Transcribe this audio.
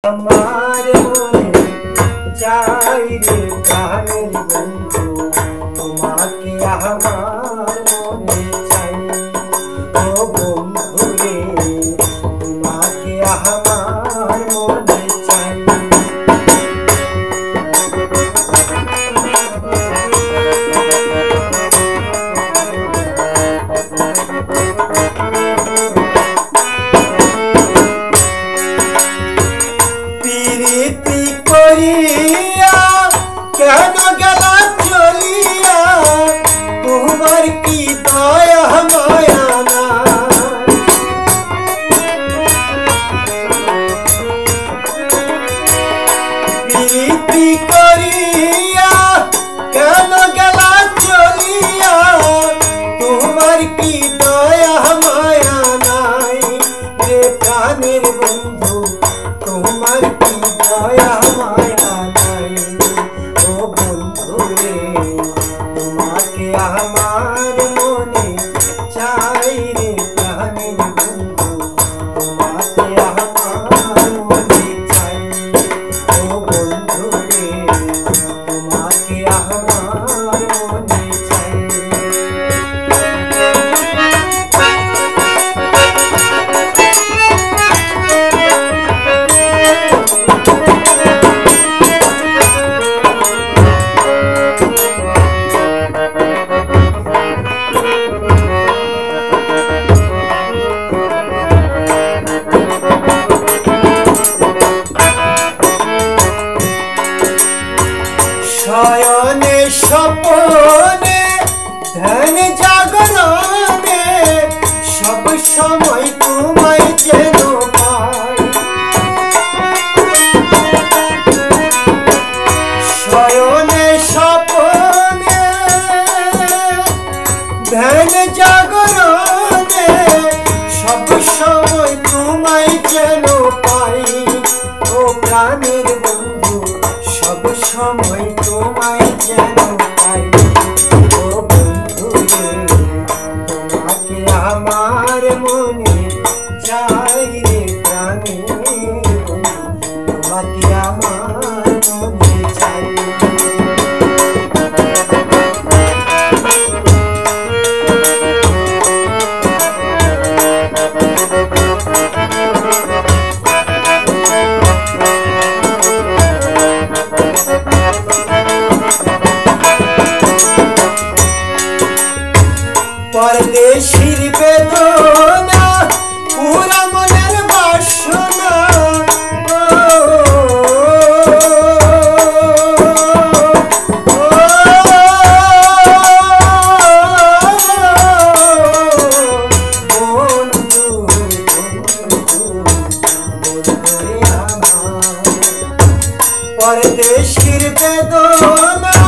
আমার মনে চাই রে প্রাণের বন্ধু, তোমাকে আমার মনে চাই। ও বন্ধু রে, তোমাকে আমার মনে চাই। প্রীতি করিয়া কেন গেলা চলিয়া, তোমার কি দয়া মায়া না। প্রীতি করিয়া কেন গেলা চলিয়া, তোমার কি দয়া মায়া নাই রে প্রাণের বন্ধু, তোমার কি দয়া মায়া নাই। ও বন্ধু রে, তোমাকে আমার মনে চাই রে প্রাণের বন্ধু, তোমাকে আমার মনে চাই। ও বন্ধু রে, তোমাকে আমার মনে চাই। শয়নে স্বপনে ধ্যান জাগরণে সব সময় তোমায় যেন পাই। শয়নে স্বপনে ধ্যান জাগরণে সব সময় তোমায় যেন পাই। ও প্রাণের বন্ধু, সব সময় তোমায় যেন পাই। ও বন্ধু রে, তোমাকে আমার মনে চাই রে প্রাণের বন্ধু, তোমাকে আমার মনে চাই। পরদেশীর বেদনা পুরা মনের বাসনা, বন্ধু বন্ধু বন্ধু রে আমার। পরদেশীর বেদনা